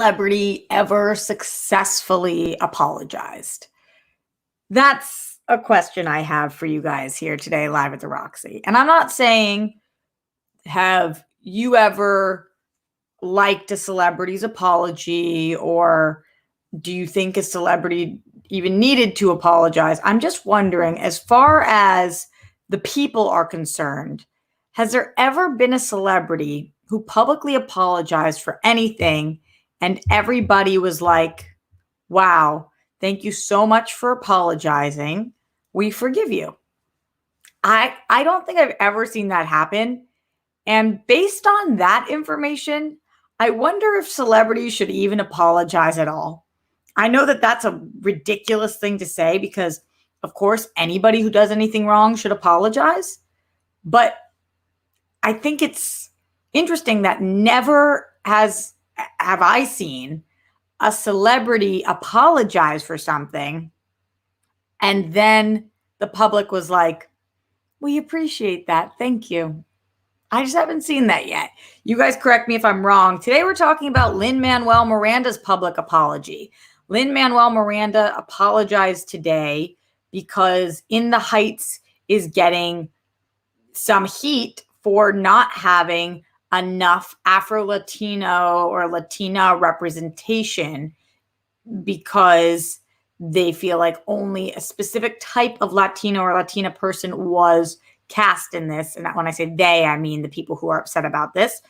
celebrity ever successfully apologized? That's a question I have for you guys here today, live at the Roxy. And I'm not saying, have you ever liked a celebrity's apology, or do you think a celebrity even needed to apologize? I'm just wondering, as far as the people are concerned, has there ever been a celebrity who publicly apologized for anything and everybody was like, wow, thank you so much for apologizing. We forgive you? I don't think I've ever seen that happen. And based on that information, I wonder if celebrities should even apologize at all. I know that that's a ridiculous thing to say because, of course, anybody who does anything wrong should apologize. But I think it's interesting that never have I seen a celebrity apologize for something and then the public was like, we appreciate that. Thank you. I just haven't seen that yet. You guys correct me if I'm wrong. Today we're talking about Lin-Manuel Miranda's public apology. Lin-Manuel Miranda apologized today because In the Heights is getting some heat for not having enough Afro-Latino or Latina representation because they feel like only a specific type of Latino or Latina person was cast in this. And when I say they, I mean the people who are upset about this.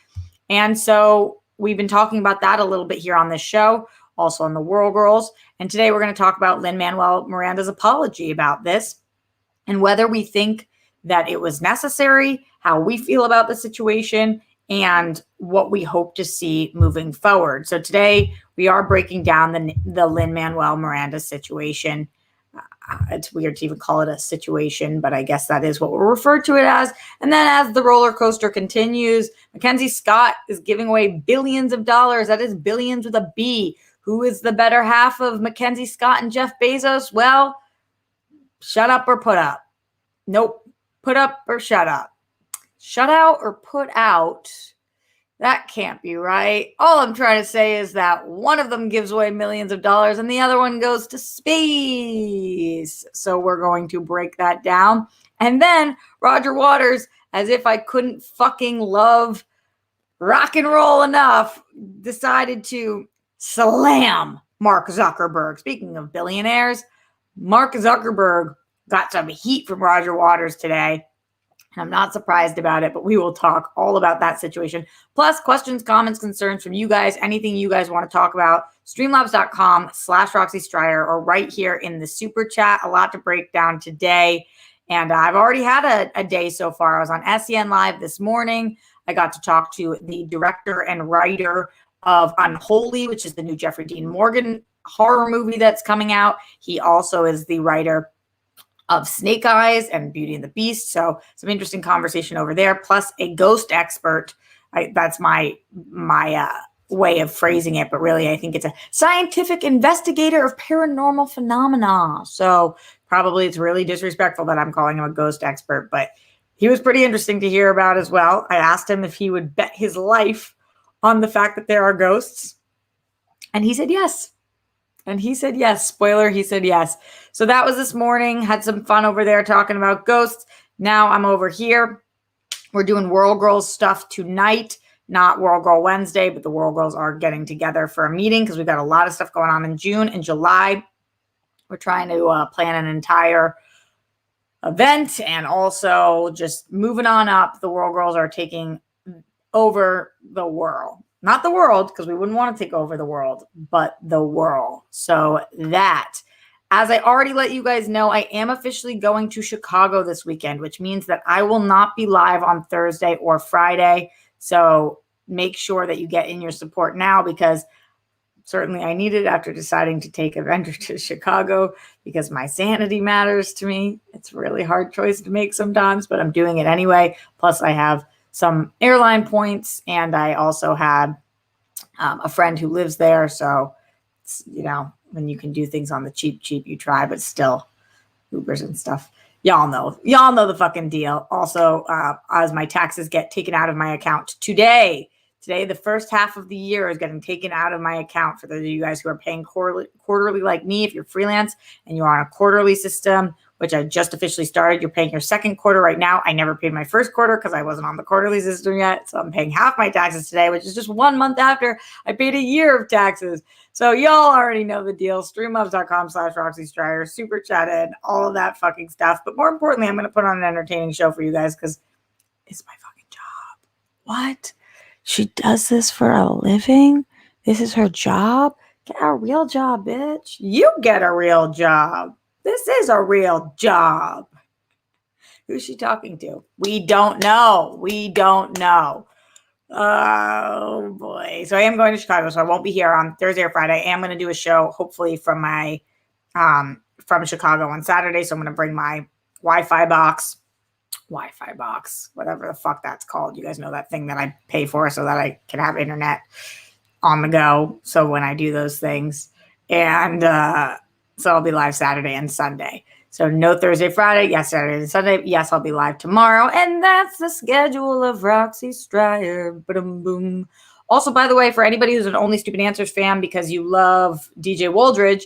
And so we've been talking about that a little bit here on this show, also on the World Girls. And today we're going to talk about Lin-Manuel Miranda's apology about this and whether we think that it was necessary, how we feel about the situation, and what we hope to see moving forward. So today we are breaking down the Lin-Manuel Miranda situation. It's weird to even call it a situation, but I guess that is what we'll refer to it as. And then as the roller coaster continues, MacKenzie Scott is giving away billions of dollars. That is billions with a B. Who is the better half of MacKenzie Scott and Jeff Bezos? Well, shut up or put up. Nope. Put up or shut up. Shut out or put out. That can't be right. All I'm trying to say is that one of them gives away millions of dollars and the other one goes to space. So we're going to break that down. And then Roger Waters, as if I couldn't fucking love rock and roll enough, decided to slam Mark Zuckerberg. Speaking of billionaires, Mark Zuckerberg got some heat from Roger Waters today. And I'm not surprised about it, but we will talk all about that situation. Plus, questions, comments, concerns from you guys, anything you guys want to talk about, streamlabs.com/Roxy Stryer or right here in the super chat. A lot to break down today. And I've already had a day so far. I was on SEN Live this morning. I got to talk to the director and writer of Unholy, which is the new Jeffrey Dean Morgan horror movie that's coming out. He also is the writer of Snake Eyes and Beauty and the Beast. So some interesting conversation over there, plus a ghost expert. That's my way of phrasing it, but really I think it's a scientific investigator of paranormal phenomena. So probably it's really disrespectful that I'm calling him a ghost expert, but he was pretty interesting to hear about as well. I asked him if he would bet his life on the fact that there are ghosts, and he said yes. And he said yes. Spoiler, he said yes. So that was this morning. Had some fun over there talking about ghosts. Now I'm over here. We're doing World Girls stuff tonight. Not World Girl Wednesday, but the World Girls are getting together for a meeting because we've got a lot of stuff going on in June and July. We're trying to plan an entire event and also just moving on up. The World Girls are taking over the world. Not the world, because we wouldn't want to take over the world, but the world. So that, as I already let you guys know, I am officially going to Chicago this weekend, which means that I will not be live on Thursday or Friday. So make sure that you get in your support now, because certainly I need it after deciding to take a venture to Chicago, because my sanity matters to me. It's a really hard choice to make sometimes, but I'm doing it anyway. Plus I have some airline points, and I also had a friend who lives there. So, you know, when you can do things on the cheap, you try, but still Ubers and stuff. Y'all know the fucking deal. Also, as my taxes get taken out of my account today, Today, the first half of the year is getting taken out of my account for those of you guys who are paying quarterly like me. If you're freelance and you're on a quarterly system, which I just officially started, you're paying your second quarter right now. I never paid my first quarter because I wasn't on the quarterly system yet. So I'm paying half my taxes today, which is just 1 month after I paid a year of taxes. So y'all already know the deal. Streamlabs.com/Roxy Stryer, super chatted, all of that fucking stuff. But more importantly, I'm going to put on an entertaining show for you guys because it's my fucking job. What? She does this for a living? This is her job? Get a real job, bitch. You get a real job. This is a real job. Who's she talking to? We don't know. We don't know. Oh, boy. So I am going to Chicago, so I won't be here on Thursday or Friday. I am going to do a show, hopefully, from my from Chicago on Saturday. So I'm going to bring my Wi-Fi box, whatever the fuck that's called. You guys know that thing that I pay for so that I can have internet on the go. So when I do those things, and so I'll be live Saturday and Sunday. So no Thursday, Friday. Yes, Saturday and Sunday. Yes, I'll be live tomorrow. And that's the schedule of Roxy Stryer. Boom. Also, by the way, for anybody who's an Only Stupid Answers fan because you love DJ Wooldridge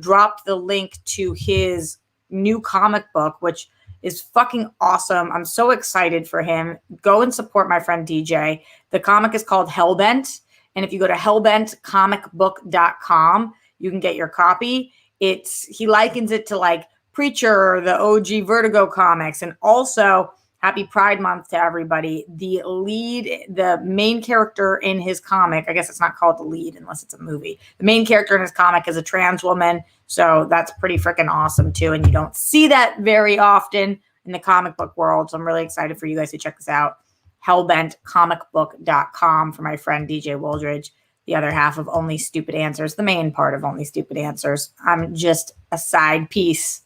dropped the link to his new comic book, which is fucking awesome. I'm so excited for him. Go and support my friend DJ. The comic is called Hellbent. And if you go to hellbentcomicbook.com, you can get your copy. He likens it to like Preacher, the OG Vertigo comics. And also, happy Pride Month to everybody. The main character in his comic, I guess it's not called the lead unless it's a movie. The main character in his comic is a trans woman. So that's pretty freaking awesome too. And you don't see that very often in the comic book world. So I'm really excited for you guys to check this out. Hellbentcomicbook.com for my friend DJ Wooldridge, the other half of Only Stupid Answers, the main part of Only Stupid Answers. I'm just a side piece.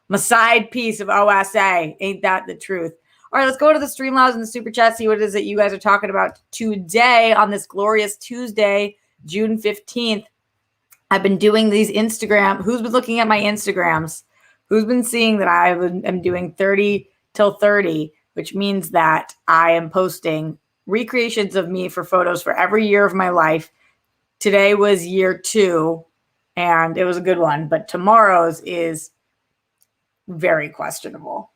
I'm a side piece of OSA. Ain't that the truth? All right, let's go to the Streamlabs and the Super Chat, see what it is that you guys are talking about today on this glorious Tuesday, June 15th. I've been doing these Instagram. Who's been looking at my Instagrams? Who's been seeing that I am doing 30 till 30, which means that I am posting recreations of me for photos for every year of my life. Today was year 2, and it was a good one, but tomorrow's is very questionable.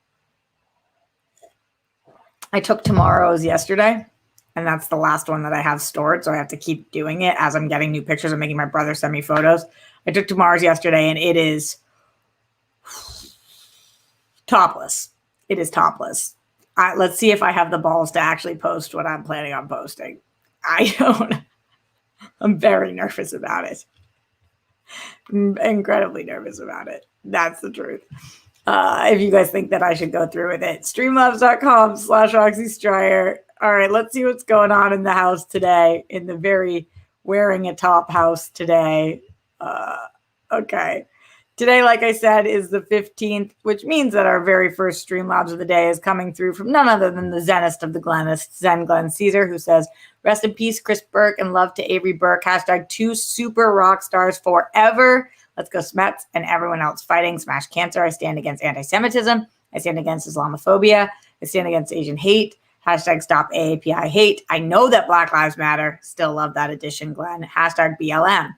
I took tomorrow's yesterday, and that's the last one that I have stored, so I have to keep doing it as I'm getting new pictures. I'm making my brother send me photos. I took tomorrow's yesterday, and it is topless. It is topless. Let's see if I have the balls to actually post what I'm planning on posting. I don't. I'm very nervous about it. I'm incredibly nervous about it. That's the truth. If you guys think that I should go through with it, streamlabs.com/Roxy Stryer. All right, let's see what's going on in the house today, in the very wearing a top house today. Okay. Today, like I said, is the 15th, which means that our very first Streamlabs of the day is coming through from none other than the Zenist of the Glenist, Zen Glenn Caesar, who says, rest in peace, Chris Burke, and love to Avery Burke. #2 super rock stars forever. Let's go Smets and everyone else fighting. Smash cancer. I stand against anti-Semitism. I stand against Islamophobia. I stand against Asian hate. #stop AAPI hate. I know that Black Lives Matter. Still love that addition, Glenn. #BLM.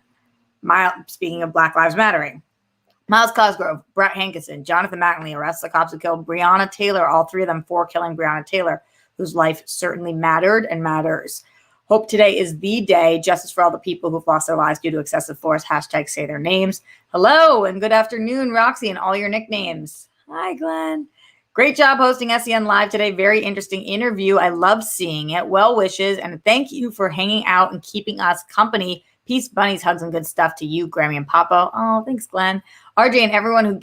Speaking of Black Lives Mattering. Miles Cosgrove, Brett Hankinson, Jonathan McNally arrests the cops who killed Breonna Taylor, all three of them for killing Breonna Taylor, whose life certainly mattered and matters. Hope today is the day. Justice for all the people who've lost their lives due to excessive force. #say their names. Hello and good afternoon, Roxy, and all your nicknames. Hi, Glenn. Great job hosting SEN Live today. Very interesting interview. I love seeing it. Well wishes, and thank you for hanging out and keeping us company. Peace, bunnies, hugs, and good stuff to you, Grammy and Papa. Oh, thanks, Glenn. RJ and everyone who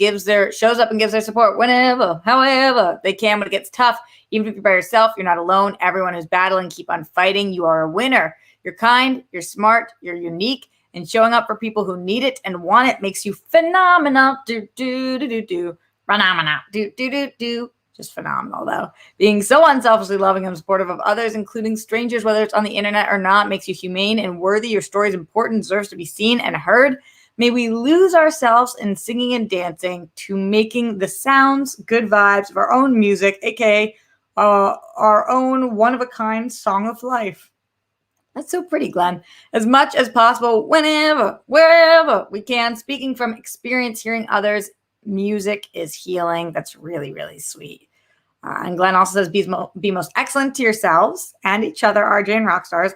shows up and gives their support whenever, however they can when it gets tough. Even if you're by yourself, you're not alone. Everyone who's battling, keep on fighting. You are a winner. You're kind, you're smart, you're unique, and showing up for people who need it and want it makes you phenomenal. Phenomenal. Just phenomenal, though. Being so unselfishly loving and supportive of others, including strangers, whether it's on the internet or not, makes you humane and worthy. Your story is important, deserves to be seen and heard. May we lose ourselves in singing and dancing to making the sounds, good vibes of our own music, aka our own one-of-a-kind song of life. That's so pretty, Glenn. As much as possible, whenever, wherever we can. Speaking from experience, hearing others, music is healing. That's really, really sweet. And Glenn also says, be most excellent to yourselves and each other, RJ and Rockstars,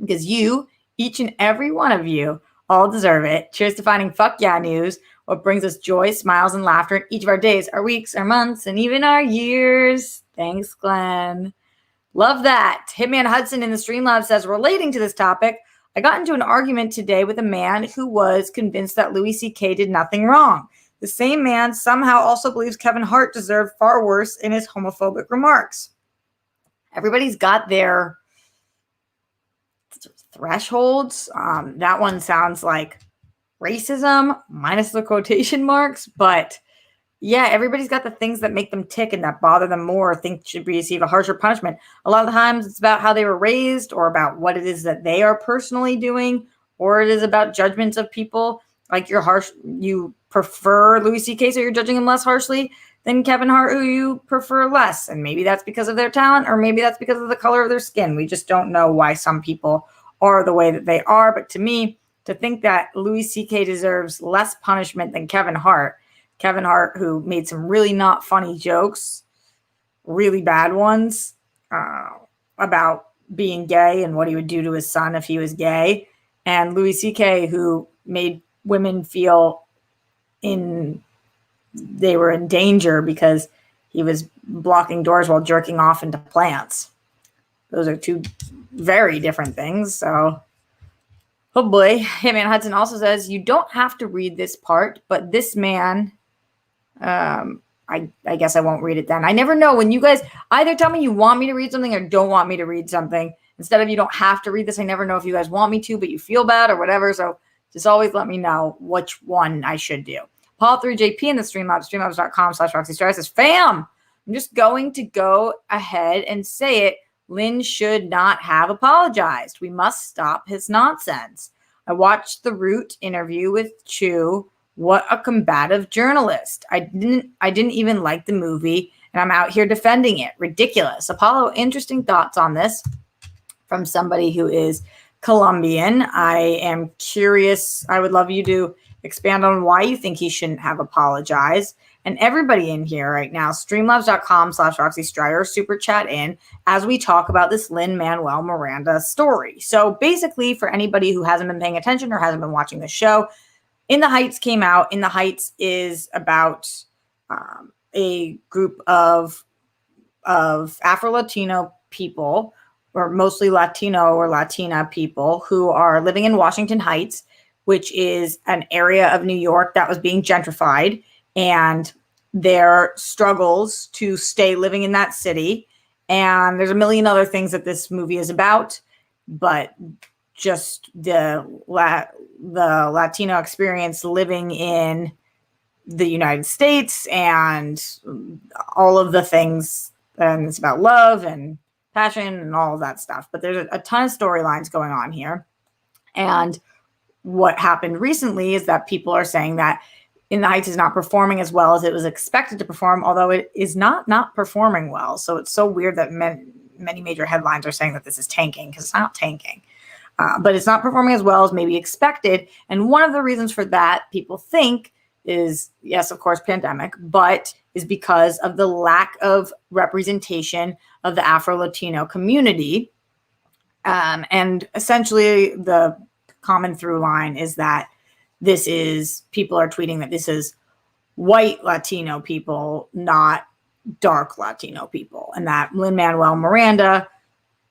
because you, each and every one of you, all deserve it. Cheers to finding fuck yeah news, what brings us joy, smiles, and laughter in each of our days, our weeks, our months, and even our years. Thanks, Glenn. Love that. Hitman Hudson in the Streamlabs says, relating to this topic, I got into an argument today with a man who was convinced that Louis C.K. did nothing wrong. The same man somehow also believes Kevin Hart deserved far worse in his homophobic remarks. Everybody's got their thresholds. That one sounds like racism, minus the quotation marks, but yeah, everybody's got the things that make them tick and that bother them more or think should receive a harsher punishment. A lot of the times it's about how they were raised or about what it is that they are personally doing, or it is about judgments of people. Like you prefer Louis C.K., so you're judging him less harshly than Kevin Hart, who you prefer less. And maybe that's because of their talent, or maybe that's because of the color of their skin. We just don't know why some people are the way that they are. But to me, to think that Louis C.K. deserves less punishment than Kevin Hart, who made some really not funny jokes, really bad ones, about being gay and what he would do to his son if he was gay, and Louis C.K., who made women feel they were in danger because he was blocking doors while jerking off into plants. Those are two very different things. So, oh boy. Hitman Hudson also says, you don't have to read this part, but this man... I guess I won't read it then. I never know when you guys either tell me you want me to read something or don't want me to read something. Instead of you don't have to read this, I never know if you guys want me to, but you feel bad or whatever. So just always let me know which one I should do. Paul3JP in the Streamlabs, streamlabs.com/RoxyStar says, fam, I'm just going to go ahead and say it. Lin should not have apologized. We must stop his nonsense. I watched the Root interview with Chu. What a combative journalist. I didn't even like the movie, and I'm out here defending it. Ridiculous. Apollo, interesting thoughts on this from somebody who is Colombian. I am curious. I would love you to expand on why you think he shouldn't have apologized. And everybody in here right now, streamlabs.com/RoxyStrider, super chat in as we talk about this Lin-Manuel Miranda story. So basically, for anybody who hasn't been paying attention or hasn't been watching the show, In the Heights came out. In the Heights is about a group of Afro-Latino people, or mostly Latino or Latina people, who are living in Washington Heights, which is an area of New York that was being gentrified, and their struggles to stay living in that city. And there's a million other things that this movie is about, but just the Latino experience living in the United States and all of the things. And it's about love and passion and all of that stuff. But there's a ton of storylines going on here. And what happened recently is that people are saying that In the Heights is not performing as well as it was expected to perform, although it is not performing well. So it's so weird that many major headlines are saying that this is tanking, because it's not tanking. But it's not performing as well as maybe expected. And one of the reasons for that, people think, is, yes, of course, pandemic, but is because of the lack of representation of the Afro-Latino community. And essentially, the common through line is that people are tweeting that this is white Latino people, not dark Latino people. And that Lin-Manuel Miranda,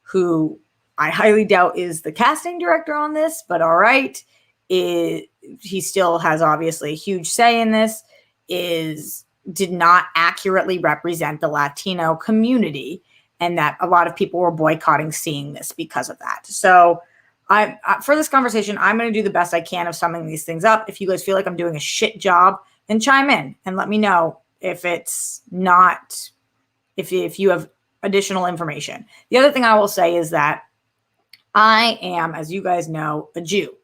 who I highly doubt is the casting director on this, but all right, he still has obviously a huge say in this, did not accurately represent the Latino community, and that a lot of people were boycotting seeing this because of that. So for this conversation, I'm going to do the best I can of summing these things up. If you guys feel like I'm doing a shit job, then chime in and let me know if it's not, if you have additional information. The other thing I will say is that I am, as you guys know, a Jew.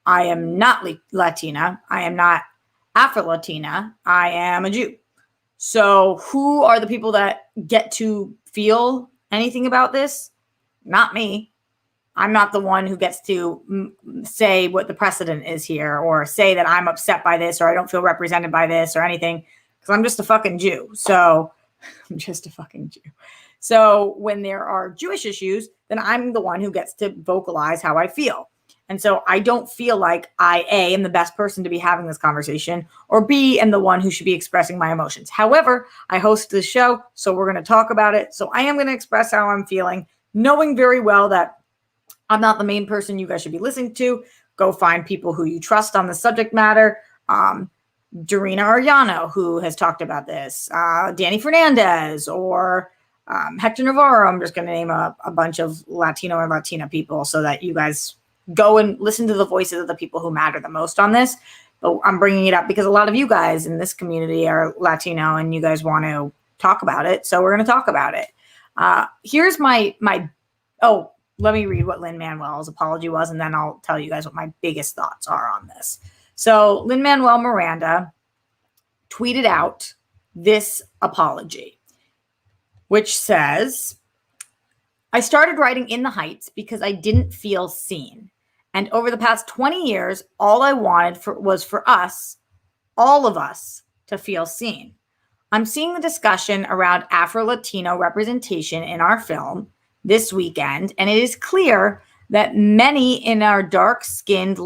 I am not Latina. I am not Afro-Latina. I am a Jew. So who are the people that get to feel anything about this? Not me. I'm not the one who gets to say what the precedent is here or say that I'm upset by this or I don't feel represented by this or anything, because I'm just a fucking Jew. So I'm just a fucking Jew. So when there are Jewish issues, then I'm the one who gets to vocalize how I feel. And so I don't feel like I, A, am the best person to be having this conversation, or B, am the one who should be expressing my emotions. However, I host this show, so we're going to talk about it. So I am going to express how I'm feeling, knowing very well that I'm not the main person you guys should be listening to. Go find people who you trust on the subject matter. Dorina Ariano, who has talked about this, Danny Fernandez, or Hector Navarro. I'm just going to name a bunch of Latino and Latina people so that you guys go and listen to the voices of the people who matter the most on this. But I'm bringing it up because a lot of you guys in this community are Latino and you guys want to talk about it. So we're going to talk about it. Here's let me read what Lin-Manuel's apology was, and then I'll tell you guys what my biggest thoughts are on this. So Lin-Manuel Miranda tweeted out this apology, which says, I started writing In the Heights because I didn't feel seen. And over the past 20 years, all I wanted was for us, all of us, to feel seen. I'm seeing the discussion around Afro-Latino representation in our film this weekend, and it is clear that many in our dark-skinned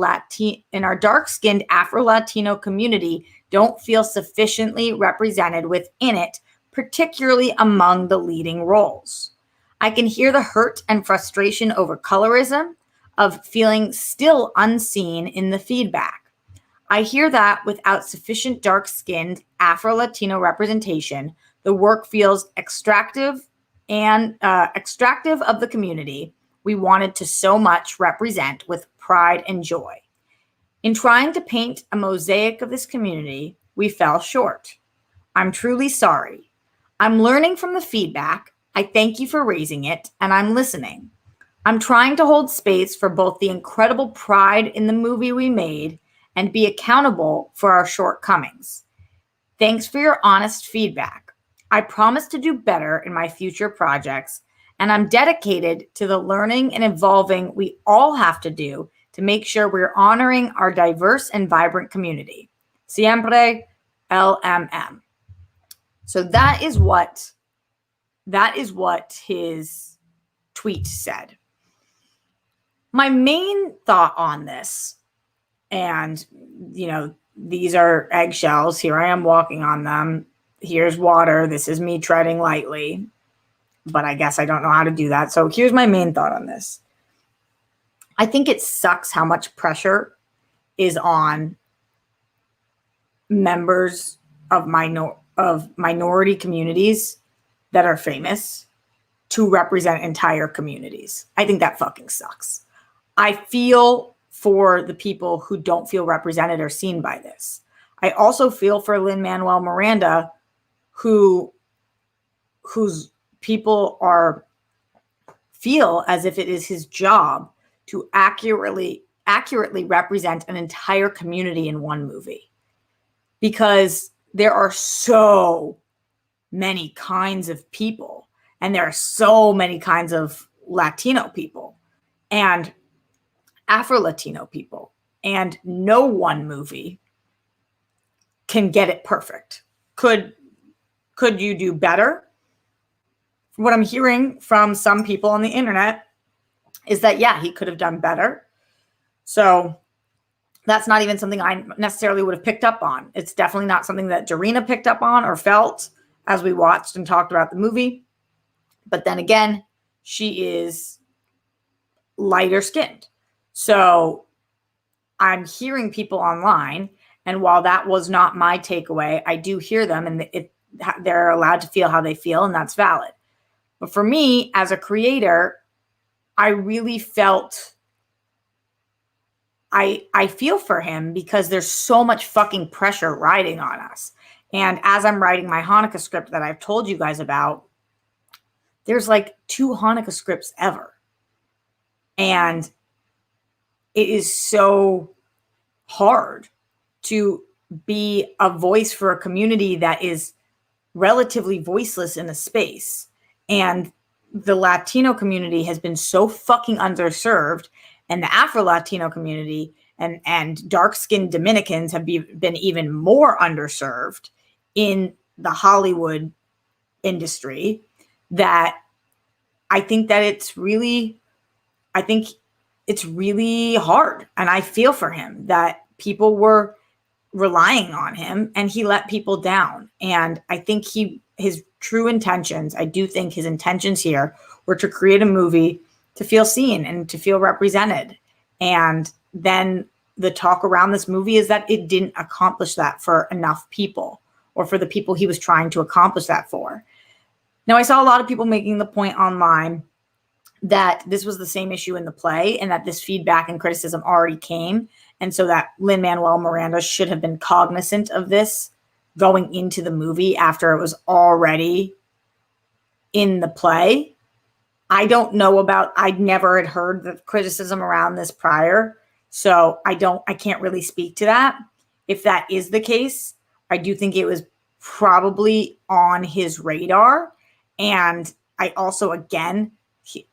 Afro-Latino community don't feel sufficiently represented within it, particularly among the leading roles. I can hear the hurt and frustration over colorism, of feeling still unseen in the feedback. I hear that without sufficient dark-skinned Afro-Latino representation, the work feels extractive of the community we wanted to so much represent with pride and joy. In trying to paint a mosaic of this community, we fell short. I'm truly sorry. I'm learning from the feedback. I thank you for raising it, and I'm listening. I'm trying to hold space for both the incredible pride in the movie we made and be accountable for our shortcomings. Thanks for your honest feedback. I promise to do better in my future projects, and I'm dedicated to the learning and evolving we all have to do to make sure we're honoring our diverse and vibrant community. Siempre LMM. So that is what his tweet said. My main thought on this, and these are eggshells. Here I am walking on them. Here's water. This is me treading lightly, but I guess I don't know how to do that. So here's my main thought on this. I think it sucks how much pressure is on members of minority communities that are famous to represent entire communities. I think that fucking sucks. I feel for the people who don't feel represented or seen by this. I also feel for Lin-Manuel Miranda, whose people feel as if it is his job to accurately represent an entire community in one movie. Because there are so many kinds of people, and there are so many kinds of Latino people and Afro-Latino people, and no one movie can get it perfect. Could you do better? What I'm hearing from some people on the internet is that, yeah, he could have done better. So that's not even something I necessarily would have picked up on. It's definitely not something that Dorina picked up on or felt as we watched and talked about the movie. But then again, she is lighter skinned. So I'm hearing people online, and while that was not my takeaway, I do hear them, and they're allowed to feel how they feel, and that's valid. But for me, as a creator, I really felt I feel for him because there's so much fucking pressure riding on us. And as I'm writing my Hanukkah script that I've told you guys about, there's like 2 Hanukkah scripts ever. And it is so hard to be a voice for a community that is relatively voiceless in the space. And the Latino community has been so fucking underserved, and the Afro-Latino community and dark-skinned Dominicans have been even more underserved in the Hollywood industry, that I think it's really hard. And I feel for him that people were relying on him and he let people down. And I think his true intentions, I do think his intentions here were to create a movie to feel seen and to feel represented. And then the talk around this movie is that it didn't accomplish that for enough people, or for the people he was trying to accomplish that for. Now, I saw a lot of people making the point online that this was the same issue in the play, and that this feedback and criticism already came. And so that Lin-Manuel Miranda should have been cognizant of this going into the movie after it was already in the play. I don't know I'd never had heard the criticism around this prior. So I can't really speak to that. If that is the case, I do think it was probably on his radar. And I also, again,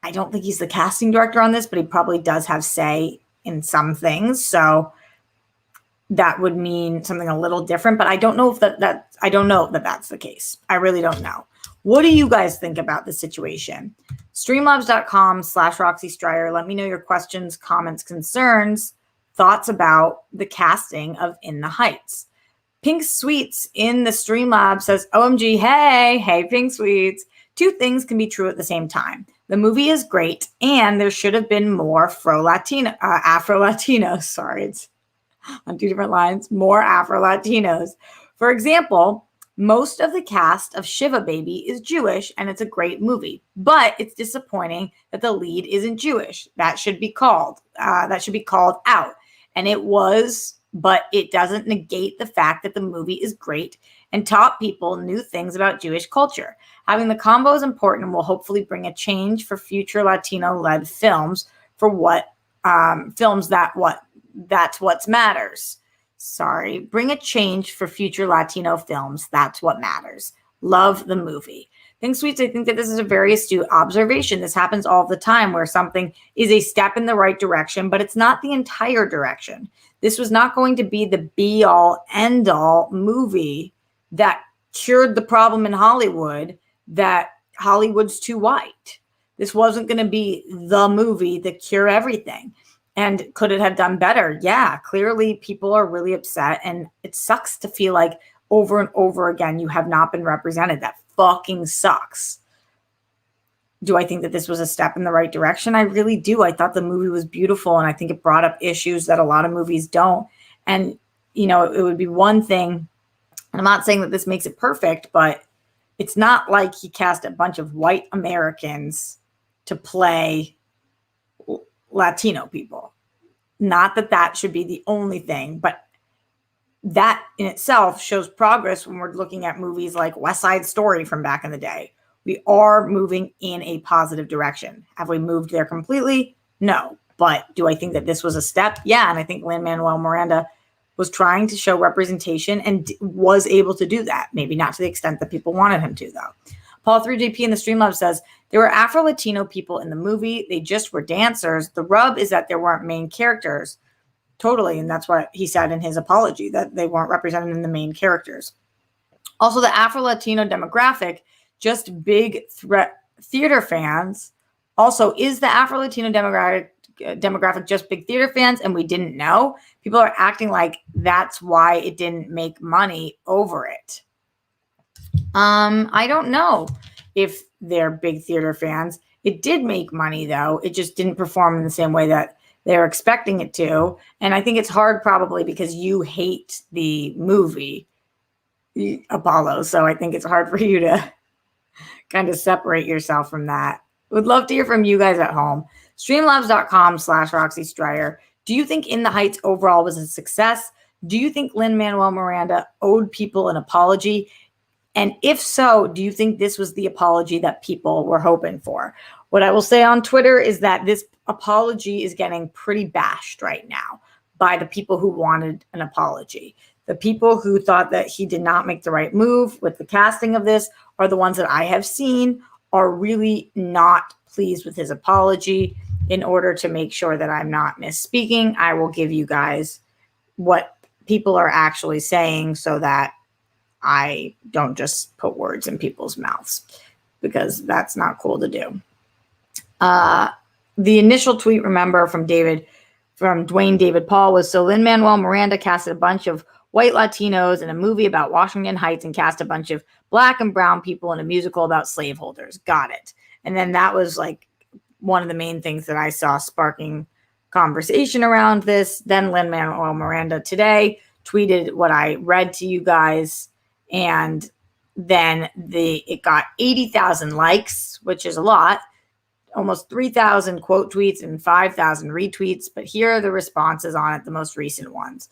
I don't think he's the casting director on this, but he probably does have say in some things. So that would mean something a little different, but I don't know if I don't know that that's the case. I really don't know. What do you guys think about the situation? Streamlabs.com/Roxy Stryer. Let me know your questions, comments, concerns, thoughts about the casting of In the Heights. Pink Sweets in the Streamlabs says, OMG, hey, Pink Sweets. Two things can be true at the same time. The movie is great, and there should have been more Afro-Latinos. Sorry, it's on two different lines. More Afro-Latinos. For example, most of the cast of Shiva Baby is Jewish, and it's a great movie. But it's disappointing that the lead isn't Jewish. That should be called out. And it was, but it doesn't negate the fact that the movie is great and taught people new things about Jewish culture. Having the combo is important and will hopefully bring a change for future Latino-led films that's what matters. Sorry. Bring a change for future Latino films. That's what matters. Love the movie. Pink Sweets, I think that this is a very astute observation. This happens all the time where something is a step in the right direction, but it's not the entire direction. This was not going to be the be-all, end-all movie that cured the problem in Hollywood, that Hollywood's too white. This wasn't going to be the movie that cure everything. And could it have done better? Yeah, clearly people are really upset, and it sucks to feel like over and over again you have not been represented. That fucking sucks. Do I think that this was a step in the right direction? I really do. I thought the movie was beautiful, and I think it brought up issues that a lot of movies don't. And, it would be one thing, and I'm not saying that this makes it perfect, but it's not like he cast a bunch of white Americans to play Latino people. Not that that should be the only thing, but that in itself shows progress when we're looking at movies like West Side Story from back in the day. We are moving in a positive direction. Have we moved there completely? No. But do I think that this was a step? Yeah. And I think Lin-Manuel Miranda was trying to show representation and was able to do that. Maybe not to the extent that people wanted him to, though. Paul 3JP in the Streamlabs says, there were Afro-Latino people in the movie. They just were dancers. The rub is that there weren't main characters. Totally. And that's what he said in his apology, that they weren't represented in the main characters. Also, the Afro-Latino demographic, just big theater fans. Also, is the Afro-Latino demographic just big theater fans and we didn't know? People are acting like that's why it didn't make money over it. I don't know if they're big theater fans. It did make money, though. It just didn't perform in the same way that they're expecting it to. And I think it's hard probably because you hate the movie Apollo. So I think it's hard for you to kind of separate yourself from that. Would love to hear from you guys at home. Streamlabs.com/Roxy Stryer. Do you think In the Heights overall was a success? Do you think Lin-Manuel Miranda owed people an apology? And if so, do you think this was the apology that people were hoping for? What I will say on Twitter is that this apology is getting pretty bashed right now by the people who wanted an apology. The people who thought that he did not make the right move with the casting of this are the ones that I have seen are really not pleased with his apology. In order to make sure that I'm not misspeaking, I will give you guys what people are actually saying so that I don't just put words in people's mouths, because that's not cool to do. The initial tweet, remember, from Dwayne David Paul was, so Lin-Manuel Miranda casted a bunch of white Latinos in a movie about Washington Heights and cast a bunch of black and brown people in a musical about slaveholders. Got it. And then that was like one of the main things that I saw sparking conversation around this. Then Lin-Manuel Miranda today tweeted what I read to you guys, and then it got 80,000 likes, which is a lot, almost 3,000 quote tweets and 5,000 retweets. But here are the responses on it, the most recent ones,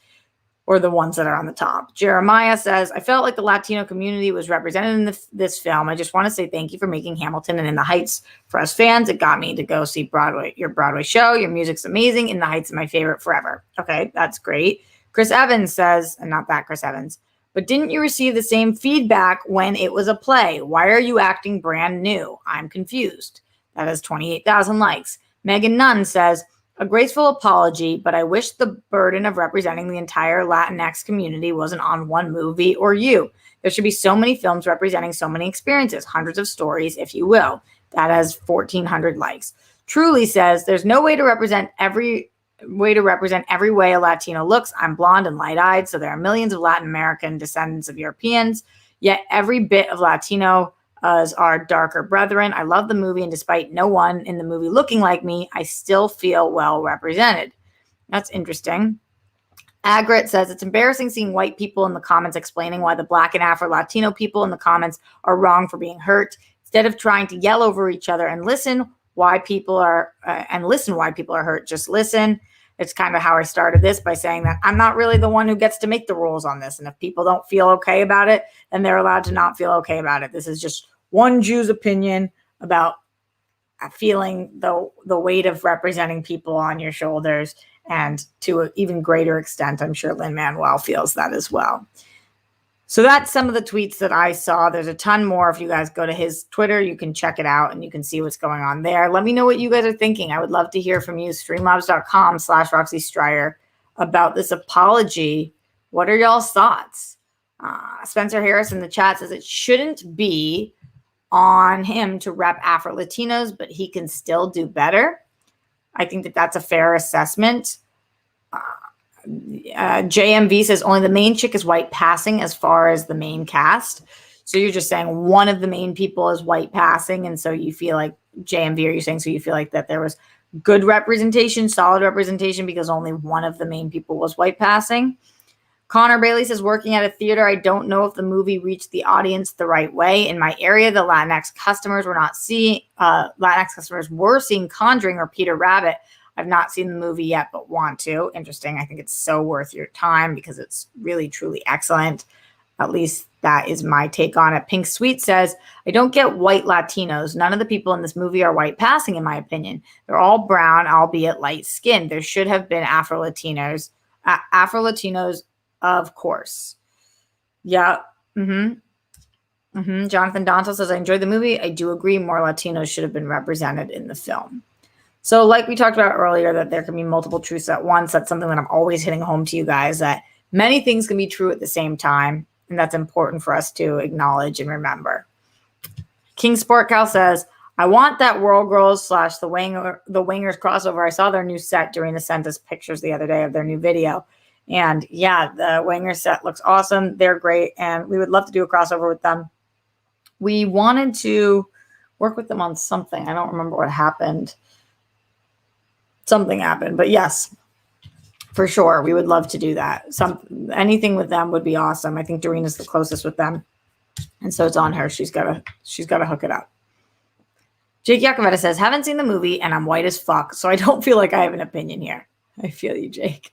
or the ones that are on the top. Jeremiah says, I felt like the Latino community was represented in this film. I just want to say thank you for making Hamilton and In the Heights for us fans. It got me to go see your Broadway show. Your music's amazing. In the Heights is my favorite forever. Okay, that's great. Chris Evans says, and not that Chris Evans, but didn't you receive the same feedback when it was a play? Why are you acting brand new? I'm confused. That has 28,000 likes. Megan Nunn says, a graceful apology, but I wish the burden of representing the entire Latinx community wasn't on one movie or you. There should be so many films representing so many experiences, hundreds of stories, if you will. That has 1,400 likes. Truly says, there's no way to represent every way a Latino looks. I'm blonde and light-eyed, so there are millions of Latin American descendants of Europeans, yet every bit of Latino as our darker brethren. I love the movie, and despite no one in the movie looking like me, I still feel well represented. That's interesting. Agrit says, it's embarrassing seeing white people in the comments explaining why the Black and Afro-Latino people in the comments are wrong for being hurt. Instead of trying to yell over each other and listen why people are hurt, just listen. It's kind of how I started this, by saying that I'm not really the one who gets to make the rules on this. And if people don't feel okay about it, then they're allowed to not feel okay about it. This is just one Jew's opinion about feeling the weight of representing people on your shoulders. And to an even greater extent, I'm sure Lin-Manuel feels that as well. So that's some of the tweets that I saw. There's a ton more. If you guys go to his Twitter, you can check it out and you can see what's going on there. Let me know what you guys are thinking. I would love to hear from you. Streamlabs.com/Roxy Stryer about this apology. What are y'all's thoughts? Spencer Harris in the chat says it shouldn't be on him to rep Afro-Latinos, but he can still do better. I think that that's a fair assessment. JMV says only the main chick is white passing as far as the main cast. So you're just saying one of the main people is white passing. And so you feel like, JMV, are you saying, so you feel like that there was good representation, solid representation, because only one of the main people was white passing? Connor Bailey says, working at a theater, I don't know if the movie reached the audience the right way. In my area, the Latinx customers were seeing Conjuring or Peter Rabbit. I've not seen the movie yet, but want to. Interesting. I think it's so worth your time because it's really, truly excellent. At least that is my take on it. Pink Sweet says, I don't get white Latinos. None of the people in this movie are white passing, in my opinion. They're all brown, albeit light skinned. There should have been Afro-Latinos. Afro-Latinos, of course. Yeah. Jonathan Donto says, I enjoyed the movie. I do agree more Latinos should have been represented in the film. So like we talked about earlier, that there can be multiple truths at once. That's something that I'm always hitting home to you guys, that many things can be true at the same time. And that's important for us to acknowledge and remember. King Sport Cal says, I want that World Girls / the Wingers crossover. I saw their new set during the sent us pictures the other day of their new video. And yeah, the Wingers set looks awesome. They're great. And we would love to do a crossover with them. We wanted to work with them on something. I don't remember what happened. Something happened, but yes, for sure, we would love to do that. Anything with them would be awesome. I think Doreen's the closest with them, and so it's on her. She's got to hook it up. Jake Yakoveta says, haven't seen the movie, and I'm white as fuck, so I don't feel like I have an opinion here. I feel you, Jake.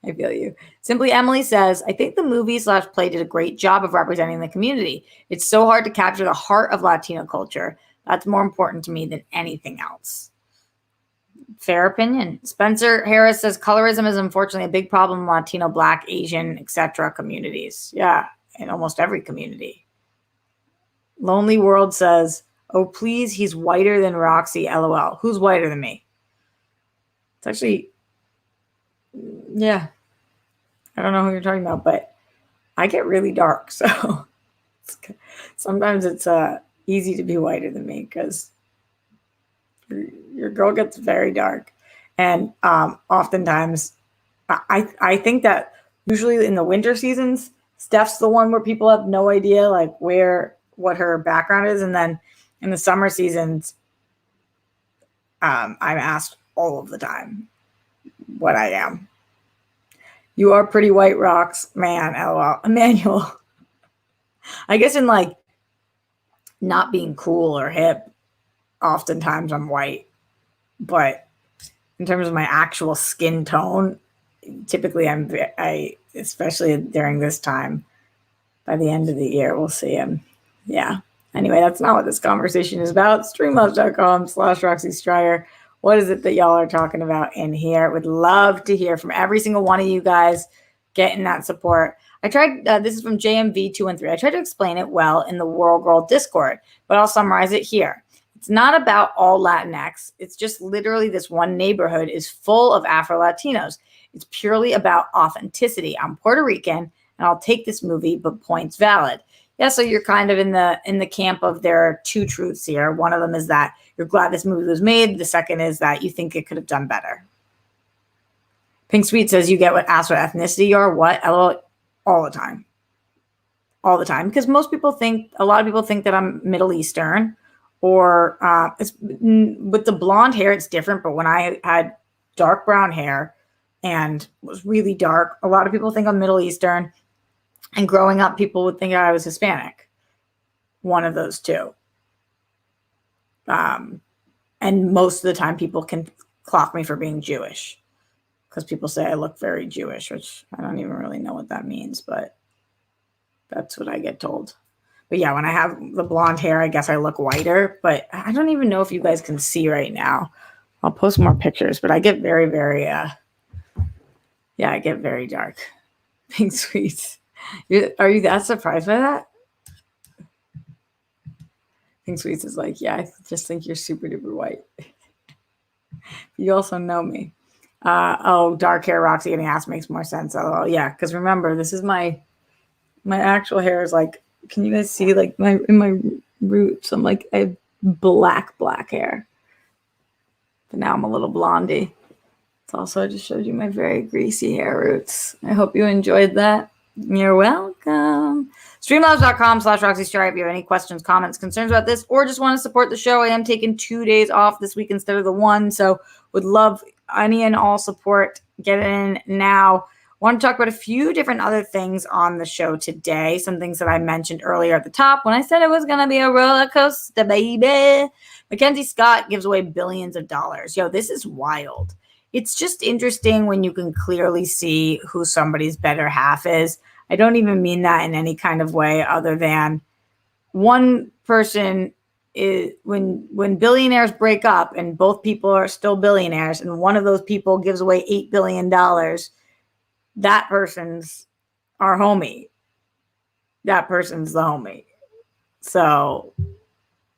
I feel you. Simply Emily says, I think the movie / play did a great job of representing the community. It's so hard to capture the heart of Latino culture. That's more important to me than anything else. Fair opinion. Spencer Harris says colorism is unfortunately a big problem in Latino, Black, Asian, etc. communities. Yeah, in almost every community. Lonely World says, oh, please, he's whiter than Roxy, LOL. Who's whiter than me? It's actually, yeah. I don't know who you're talking about, but I get really dark. So sometimes it's easy to be whiter than me because your girl gets very dark. And oftentimes, I think that usually in the winter seasons, Steph's the one where people have no idea like what her background is. And then in the summer seasons, I'm asked all of the time what I am. You are pretty white, Rocks. Man, LOL. Emmanuel. I guess in like not being cool or hip, oftentimes I'm white. But in terms of my actual skin tone, typically I especially during this time, by the end of the year, we'll see. Yeah. Anyway, that's not what this conversation is about. Streamlabs.com/Roxy Stryer. What is it that y'all are talking about in here? Would love to hear from every single one of you guys getting that support. I tried, this is from JMV213. I tried to explain it well in the World Girl Discord, but I'll summarize it here. It's not about all Latinx. It's just literally this one neighborhood is full of Afro-Latinos. It's purely about authenticity. I'm Puerto Rican, and I'll take this movie, but points valid. Yeah, so you're kind of in the camp of there are two truths here. One of them is that you're glad this movie was made. The second is that you think it could have done better. Pink Sweet says you get what asked what ethnicity you are. What? All the time. All the time. Because a lot of people think that I'm Middle Eastern, or with the blonde hair, it's different. But when I had dark brown hair and was really dark, a lot of people think I'm Middle Eastern. And growing up, people would think I was Hispanic. One of those two. And most of the time, people can clock me for being Jewish. Because people say I look very Jewish, which I don't even really know what that means. But that's what I get told. But yeah, when I have the blonde hair, I guess I look whiter. But I don't even know if you guys can see right now. I'll post more pictures. But I get very, very, I get very dark. Pink Sweets. Are you that surprised by that? Pink Sweets is like, yeah, I just think you're super duper white. You also know me. Dark hair Roxy getting ass makes more sense. Oh, yeah, because remember, this is my actual hair is like, can you guys see like in my roots? I'm like, I have black hair. But now I'm a little blondie. It's also, I just showed you my very greasy hair roots. I hope you enjoyed that. You're welcome. Streamlabs.com/Roxy Stryer. If you have any questions, comments, concerns about this, or just want to support the show, I am taking 2 days off this week instead of the one. So would love any and all support. Get in now. Want to talk about a few different other things on the show today. Some things that I mentioned earlier at the top when I said it was going to be a roller coaster, baby. MacKenzie Scott gives away billions of dollars. Yo, this is wild. It's just interesting when you can clearly see who somebody's better half is. I don't even mean that in any kind of way other than one person is when billionaires break up and both people are still billionaires and one of those people gives away $8 billion, that person's our homie. That person's the homie. So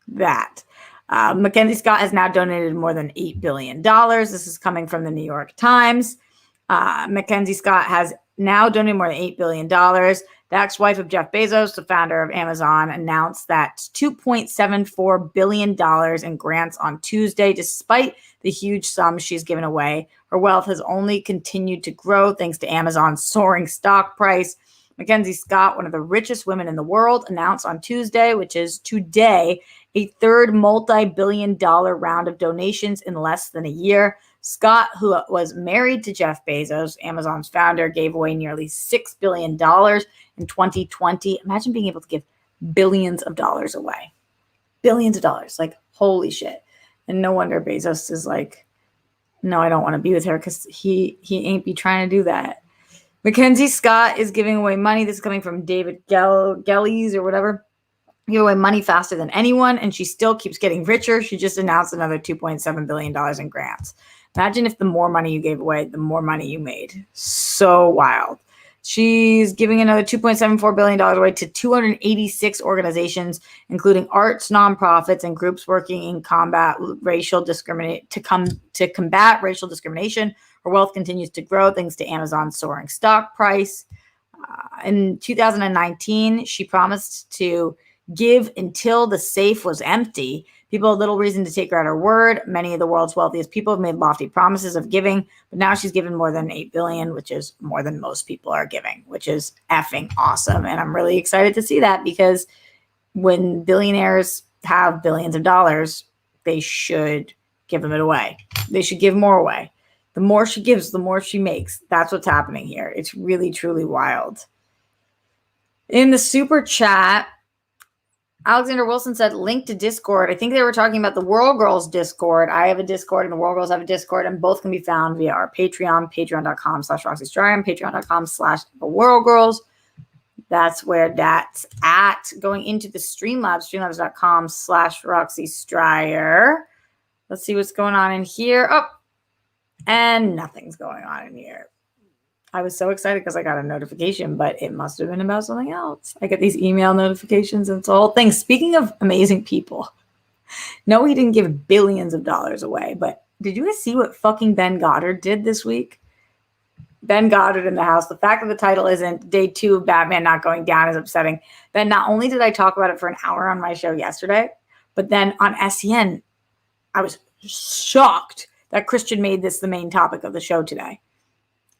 that. MacKenzie Scott has now donated more than $8 billion. This is coming from the New York Times. MacKenzie Scott has now donated more than $8 billion. The ex-wife of Jeff Bezos, the founder of Amazon, announced that $2.74 billion in grants on Tuesday. Despite the huge sums she's given away, her wealth has only continued to grow thanks to Amazon's soaring stock price. MacKenzie Scott, one of the richest women in the world, announced on Tuesday, which is today, a third multi-billion-dollar round of donations in less than a year. Scott, who was married to Jeff Bezos, Amazon's founder, gave away nearly $6 billion in 2020. Imagine being able to give billions of dollars away. Billions of dollars. Like, holy shit. And no wonder Bezos is like, no, I don't want to be with her because he ain't be trying to do that. MacKenzie Scott is giving away money. This is coming from David Gelles or whatever. Give away money faster than anyone, and she still keeps getting richer. She just announced another $2.7 billion in grants. Imagine if the more money you gave away, the more money you made. So wild. She's giving another $2.74 billion away to 286 organizations, including arts, nonprofits, and groups working in combat racial discrimination to combat racial discrimination. Her wealth continues to grow thanks to Amazon's soaring stock price. In 2019, she promised to give until the safe was empty. People had little reason to take her at her word. Many of the world's wealthiest people have made lofty promises of giving, but now she's given more than $8 billion, which is more than most people are giving, which is effing awesome. And I'm really excited to see that, because when billionaires have billions of dollars, they should give them it away. They should give more away. The more she gives, the more she makes. That's what's happening here. It's really, truly wild. In the super chat, Alexander Wilson said, link to Discord. I think they were talking about the World Girls Discord. I have a Discord and the World Girls have a Discord, and both can be found via our Patreon, patreon.com/RoxyStryan, patreon.com/the World Girls. That's where that's at. Going into the Streamlabs, streamlabs.com/Roxy Stryer. Let's see what's going on in here. Oh, and nothing's going on in here. I was so excited because I got a notification, but it must have been about something else. I get these email notifications and it's a whole thing. Speaking of amazing people, no, he didn't give billions of dollars away, but did you guys see what fucking Ben Goddard did this week? Ben Goddard in the house. The fact that the title isn't Day 2 of Batman Not Going Down is upsetting. Ben, not only did I talk about it for an hour on my show yesterday, but then on SCN, I was shocked that Christian made this the main topic of the show today.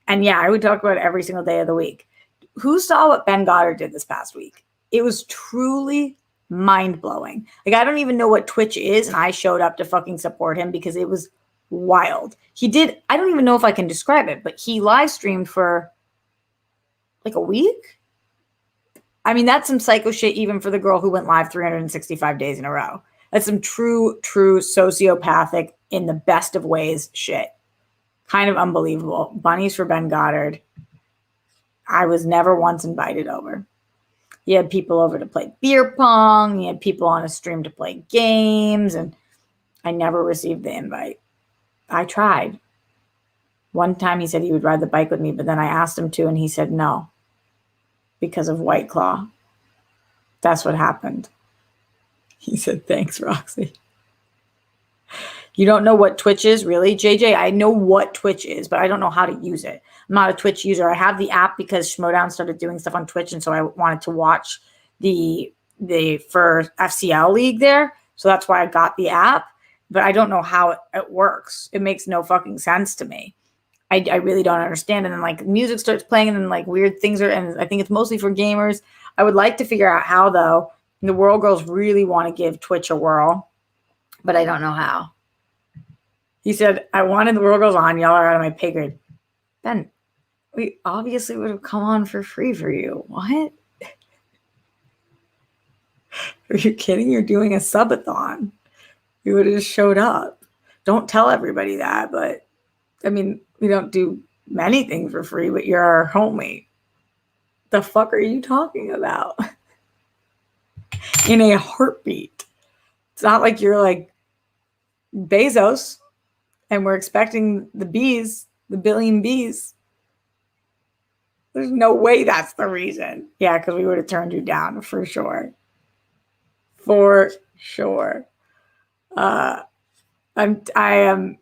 And yeah, I would talk about it every single day of the week. Who saw what Ben Goddard did this past week? It was truly mind-blowing. Like, I don't even know what Twitch is, and I showed up to fucking support him because it was wild. He did, I don't even know if I can describe it, but he live streamed for like a week. I mean, that's some psycho shit even for the girl who went live 365 days in a row. That's some true sociopathic, in the best of ways, shit. Kind of unbelievable. Bunnies for Ben Goddard. I was never once invited over. He had people over to play beer pong. He had people on his stream to play games, and I never received the invite. I tried. One time he said he would ride the bike with me, but then I asked him to, and he said no because of White Claw. That's what happened. He said, thanks, Roxy. You don't know what Twitch is, really? JJ, I know what Twitch is, but I don't know how to use it. I'm not a Twitch user. I have the app because Schmodown started doing stuff on Twitch, and so I wanted to watch the for FCL League there. So that's why I got the app, but I don't know how it works. It makes no fucking sense to me. I really don't understand. And then like music starts playing, and then like weird things are, and I think it's mostly for gamers. I would like to figure out how, though. The World Girls really want to give Twitch a whirl, but I don't know how. He said, I wanted the World Girls on. Y'all are out of my pay grade. Ben, we obviously would have come on for free for you. What? Are you kidding? You're doing a subathon. You would have just showed up. Don't tell everybody that, but I mean, we don't do many things for free, but you're our homie. The fuck are you talking about? In a heartbeat. It's not like you're like Bezos and we're expecting the bees, the billion bees. There's no way that's the reason. Yeah, because we would have turned you down for sure. For sure. I am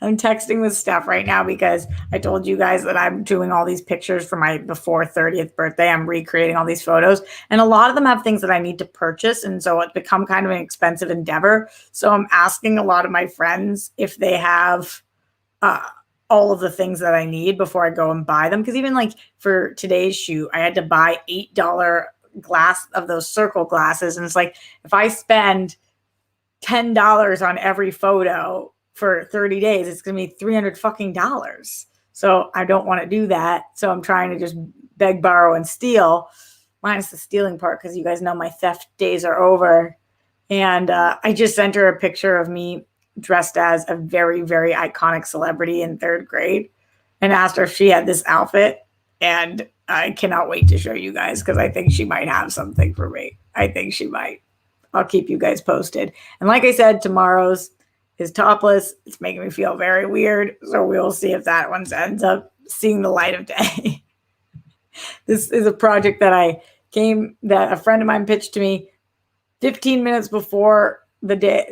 I'm texting with Steph right now because I told you guys that I'm doing all these pictures for my before 30th birthday. I'm recreating all these photos, and a lot of them have things that I need to purchase. And so it's become kind of an expensive endeavor. So I'm asking a lot of my friends if they have all of the things that I need before I go and buy them. Because even like for today's shoot, I had to buy $8 glass of those circle glasses. And it's like, if I spend $10 on every photo for 30 days, it's going to be $300 fucking dollars. So I don't want to do that. So I'm trying to just beg, borrow, and steal, minus the stealing part, because you guys know my theft days are over. And I just sent her a picture of me dressed as a very, very iconic celebrity in 3rd grade and asked her if she had this outfit. And I cannot wait to show you guys because I think she might have something for me. I think she might. I'll keep you guys posted. And like I said, tomorrow's is topless. It's making me feel very weird. So we will see if that one ends up seeing the light of day. This is a project that a friend of mine pitched to me 15 minutes before the day,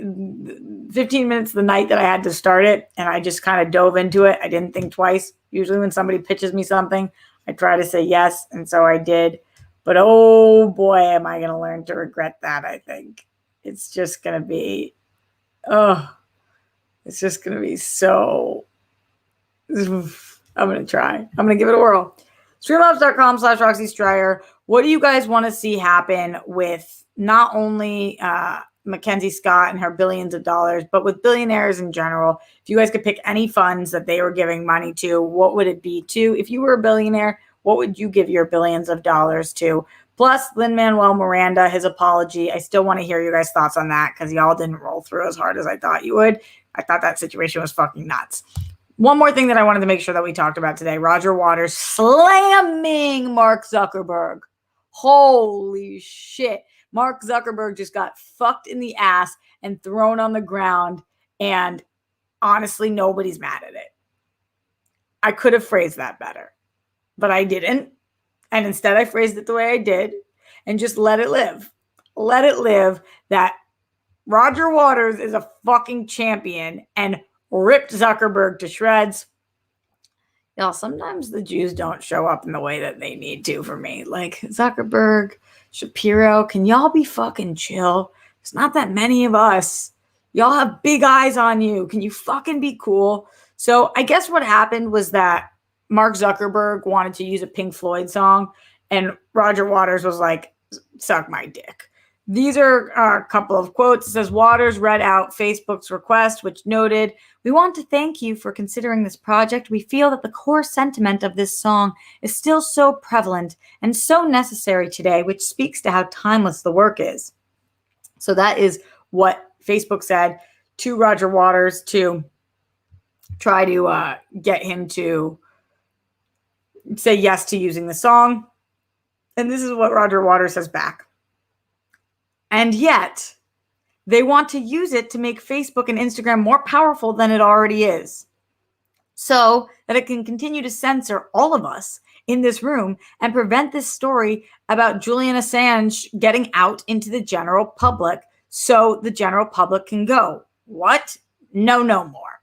15 minutes the night that I had to start it. And I just kind of dove into it. I didn't think twice. Usually when somebody pitches me something, I try to say yes. And so I did. But oh boy, am I going to learn to regret that, I think. It's just going to be, it's just going to be so, I'm going to try. I'm going to give it a whirl. Streamlabs.com/Roxy Stryer. What do you guys want to see happen with not only MacKenzie Scott and her billions of dollars, but with billionaires in general? If you guys could pick any funds that they were giving money to, what would it be to? If you were a billionaire, what would you give your billions of dollars to? Plus, Lin-Manuel Miranda, his apology. I still want to hear you guys' thoughts on that because y'all didn't roll through as hard as I thought you would. I thought that situation was fucking nuts. One more thing that I wanted to make sure that we talked about today. Roger Waters slamming Mark Zuckerberg. Holy shit. Mark Zuckerberg just got fucked in the ass and thrown on the ground. And honestly, nobody's mad at it. I could have phrased that better, but I didn't. And instead I phrased it the way I did and just let it live. Let it live that Roger Waters is a fucking champion and ripped Zuckerberg to shreds. Y'all, sometimes the Jews don't show up in the way that they need to for me. Like Zuckerberg, Shapiro, can y'all be fucking chill? There's not that many of us. Y'all have big eyes on you. Can you fucking be cool? So I guess what happened was that Mark Zuckerberg wanted to use a Pink Floyd song, and Roger Waters was like, suck my dick. These are a couple of quotes. It says, Waters read out Facebook's request, which noted, we want to thank you for considering this project. We feel that the core sentiment of this song is still so prevalent and so necessary today, which speaks to how timeless the work is. So that is what Facebook said to Roger Waters to try to get him to say yes to using the song. And this is what Roger Waters says back. And yet, they want to use it to make Facebook and Instagram more powerful than it already is, so that it can continue to censor all of us in this room and prevent this story about Julian Assange getting out into the general public so the general public can go, what? No more.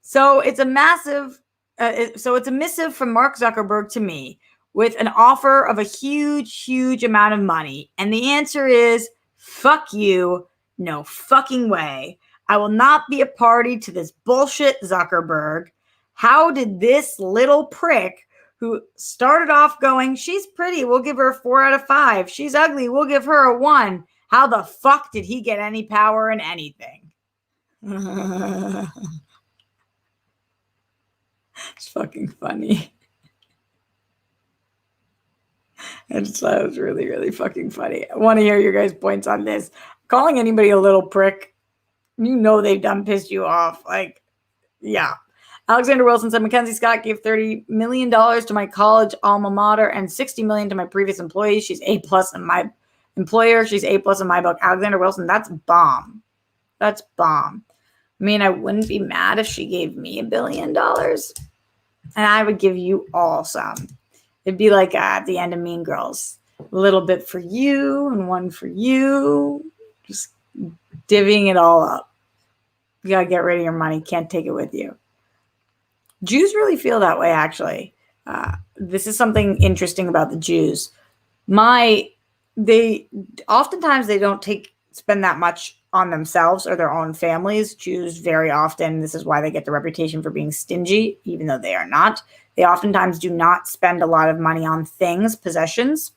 So it's a massive, it's a missive from Mark Zuckerberg to me with an offer of a huge amount of money. And the answer is, fuck you. No fucking way. I will not be a party to this bullshit, Zuckerberg. How did this little prick who started off going, she's pretty, we'll give her a 4 out of 5. She's ugly, we'll give her a 1. How the fuck did he get any power in anything? It's fucking funny. I just thought it was really fucking funny. I want to hear your guys' points on this. Calling anybody a little prick, you know they've done pissed you off. Like, yeah. Alexander Wilson said, MacKenzie Scott gave $30 million to my college alma mater and $60 million to my previous employees. She's A+ in my employer. She's A+ in my book. Alexander Wilson, that's bomb. That's bomb. I mean, I wouldn't be mad if she gave me $1 billion. And I would give you all some. It'd be like at the end of Mean Girls. A little bit for you and one for you. Just divvying it all up. You got to get rid of your money. Can't take it with you. Jews really feel that way, actually. This is something interesting about the Jews. Oftentimes they don't spend that much on themselves or their own families. Jews very often, this is why they get the reputation for being stingy, even though they are not. They oftentimes do not spend a lot of money on things, possessions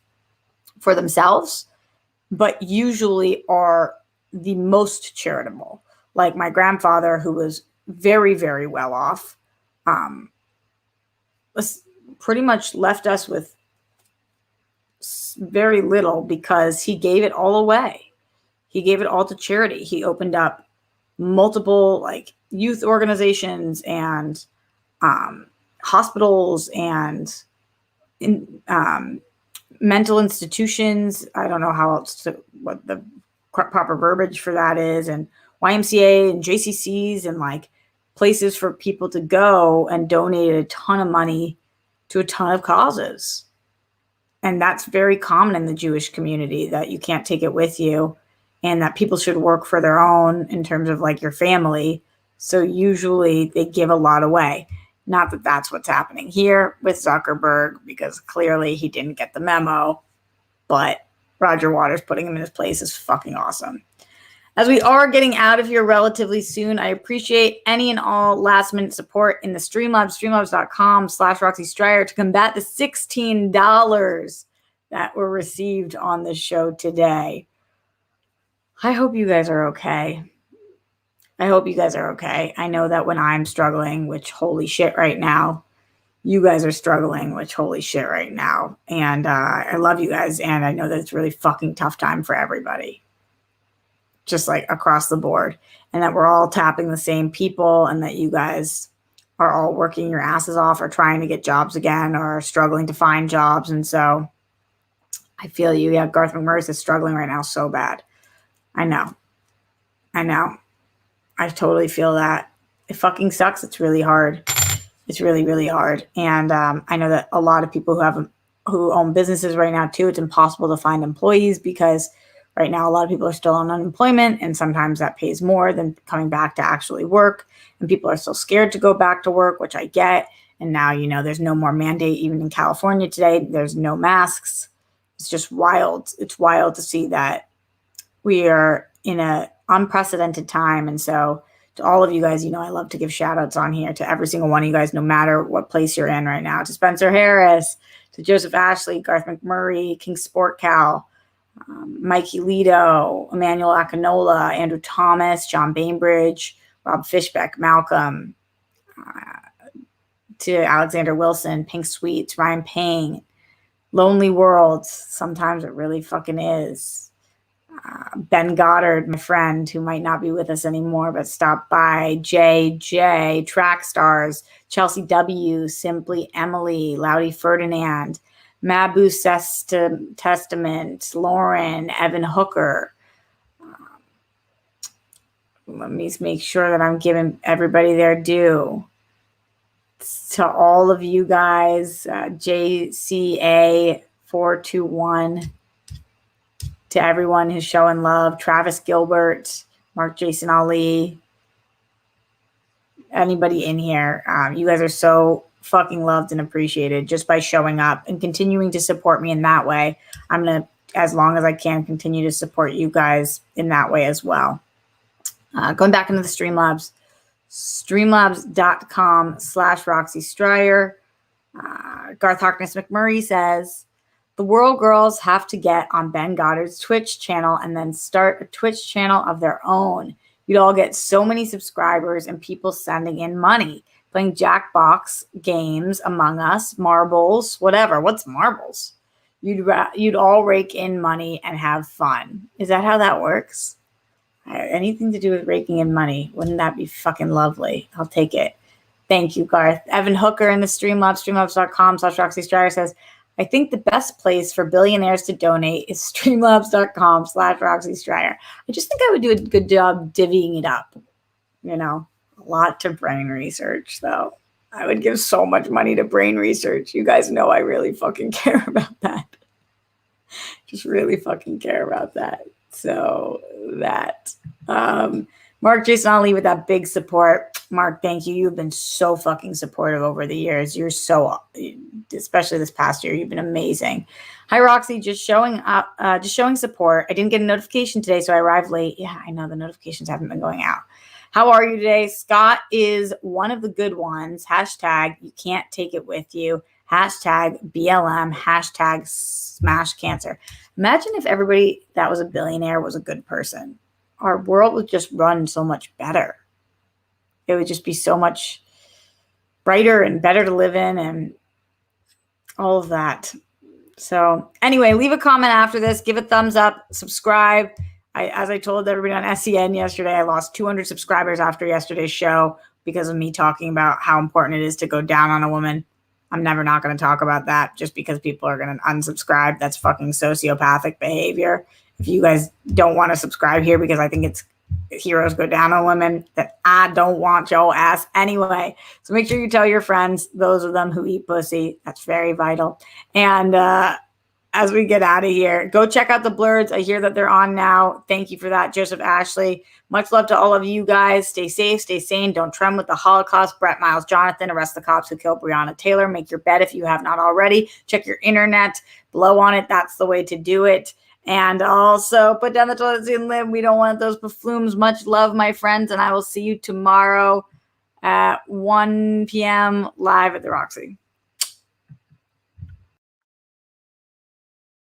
for themselves, but usually are the most charitable. Like my grandfather, who was very well off, was pretty much left us with very little because he gave it all away. He gave it all to charity. He opened up multiple like youth organizations and hospitals and mental institutions. I don't know what the proper verbiage for that is, and YMCA and JCCs and like places for people to go and donate a ton of money to a ton of causes. And that's very common in the Jewish community, that you can't take it with you and that people should work for their own in terms of like your family. So usually they give a lot away. Not that that's what's happening here with Zuckerberg, because clearly he didn't get the memo, but Roger Waters putting him in his place is fucking awesome. As we are getting out of here relatively soon, I appreciate any and all last minute support in the Streamlabs, streamlabs.com/Roxy Stryer to combat the $16 that were received on the show today. I hope you guys are okay. I hope you guys are okay. I know that when I'm struggling, which holy shit right now, you guys are struggling, which holy shit right now. And I love you guys. And I know that it's really fucking tough time for everybody. Just like across the board, and that we're all tapping the same people, and that you guys are all working your asses off or trying to get jobs again or struggling to find jobs. And so I feel you. Yeah, Garth McMurray is struggling right now so bad. I know. I totally feel that. It fucking sucks. It's really hard. It's really, really hard. And I know that a lot of people who own businesses right now too, it's impossible to find employees because right now, a lot of people are still on unemployment, and sometimes that pays more than coming back to actually work. And people are still scared to go back to work, which I get. And now, there's no more mandate. Even in California today, there's no masks. It's just wild. It's wild to see that we are in an unprecedented time. And so to all of you guys, I love to give shout outs on here to every single one of you guys, no matter what place you're in right now. To Spencer Harris, to Joseph Ashley, Garth McMurray, King Sport Cow, Mikey Lito, Emmanuel Akinola, Andrew Thomas, John Bainbridge, Rob Fishbeck, Malcolm, to Alexander Wilson, Pink Sweets, Ryan Payne, Lonely Worlds, sometimes it really fucking is. Ben Goddard, my friend, who might not be with us anymore, but stopped by. JJ, Track Stars, Chelsea W, Simply Emily, Loudy Ferdinand, Mabu Testament, Lauren, Evan Hooker. Let me make sure that I'm giving everybody their due. To all of you guys, JCA421, to everyone who's showing love, Travis Gilbert, Mark Jason Ali, anybody in here, you guys are so fucking loved and appreciated just by showing up and continuing to support me in that way. I'm going to, as long as I can, continue to support you guys in that way as well. Going back into the Streamlabs, streamlabs.com/Roxy Stryer. Garth Harkness McMurray says, the World Girls have to get on Ben Goddard's Twitch channel and then start a Twitch channel of their own. You'd all get so many subscribers and people sending in money, playing Jackbox games, Among Us, marbles, whatever. What's marbles? You'd all rake in money and have fun. Is that how that works? Anything to do with raking in money. Wouldn't that be fucking lovely? I'll take it. Thank you, Garth. Evan Hooker in the Streamlabs, streamlabs.com/Roxy Stryer says, I think the best place for billionaires to donate is streamlabs.com/Roxy Stryer. I just think I would do a good job divvying it up. A lot to brain research, though. I would give so much money to brain research. You guys know I really fucking care about that. Just really fucking care about that. So that. Mark Jason Ali with that big support. Mark, thank you. You've been so fucking supportive over the years. You're so, especially this past year, you've been amazing. Hi, Roxy. Just showing up, just showing support. I didn't get a notification today, so I arrived late. Yeah, I know the notifications haven't been going out. How are you today? Scott is one of the good ones. Hashtag you can't take it with you. Hashtag BLM. Hashtag smash cancer. Imagine if everybody that was a billionaire was a good person. Our world would just run so much better. It would just be so much brighter and better to live in and all of that. So anyway, leave a comment after this. Give a thumbs up. Subscribe. As I told everybody on SEN yesterday, I lost 200 subscribers after yesterday's show because of me talking about how important it is to go down on a woman. I'm never not going to talk about that just because people are going to unsubscribe. That's fucking sociopathic behavior. If you guys don't want to subscribe here because I think it's heroes go down on women, that I don't want your ass anyway. So make sure you tell your friends, those of them who eat pussy. That's very vital. And as we get out of here, go check out the Blurs. I hear that they're on now. Thank you for that, Joseph Ashley. Much love to all of you guys. Stay safe, stay sane. Don't trend with the Holocaust. Brett Miles Jonathan, arrest the cops who killed Breonna Taylor. Make your bed if you have not already. Check your internet. Blow on it. That's the way to do it. And also put down the toilet seat and live. We don't want those buffoons. Much love, my friends. And I will see you tomorrow at 1 p.m. live at the Roxy.